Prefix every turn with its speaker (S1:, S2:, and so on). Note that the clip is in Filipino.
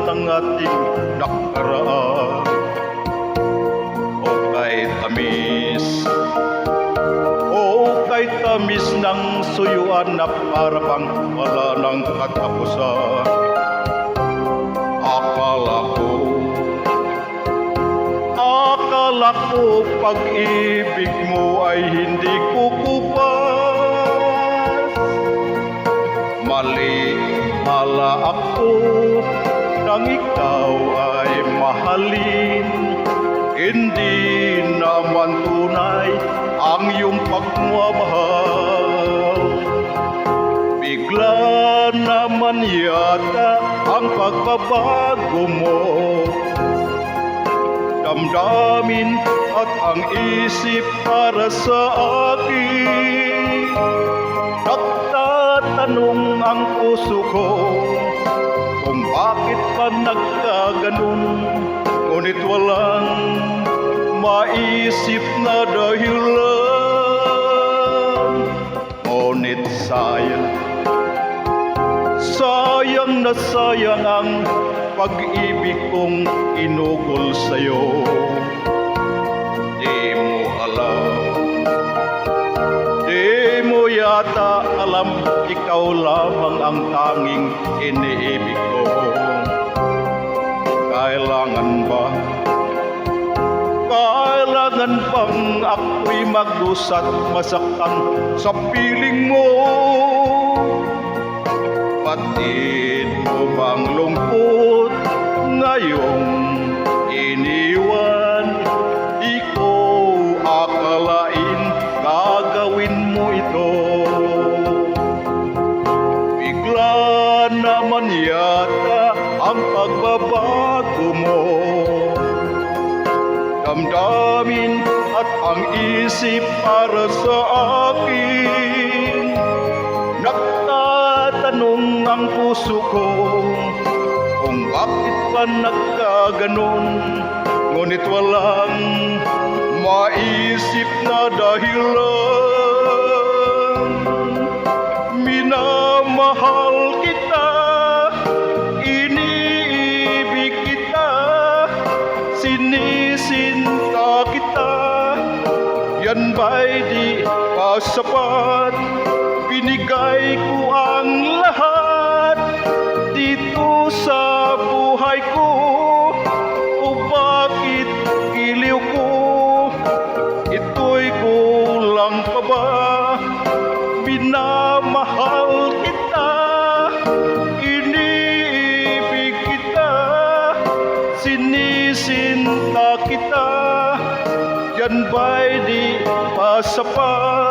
S1: ng ating nakaraan. O kay tamis ng suyuan na parang wala ng katapusan. Akala ko pag-ibig mo ay hindi kukupas. Mali pala ako nang ikaw ay mahalin. Hindi naman tunay ang iyong pagmamahal. Bigla naman yata ang pagbabago mo. Damdamin at ang isip para sa akin. Nagtatanong ang puso ko kung bakit pa nagkaganon. Ngunit walang maisip na dahilan. Ngunit sayang na sayang ang pag-ibig kong inugol sa'yo. Di mo yata alam, ikaw lamang ang tanging iniibig ko. Kailangan bang ako'y magdusat masaktan sa piling mo? Batid mo bang lungkot ngayong iniwan? Di ko akalain gagawin mo ito. Bigla naman yata ang pagbabago mo. Damdamin at ang isip para sa akin. Nagtatanong ang puso ko kung bakit pa nagkaganon. Ngunit walang maisip na dahilan. Minamahal kita, iniibig kita, sinisinta kita. Yan ba'y di pa sapat? Binigay ko ang lahat dito sa buhay ko. O bakit giliw ko? Ito'y kulang pa ba? Minamahal kita, iniibig kita, sinisinta kita. Yan ba'y di pa sapat?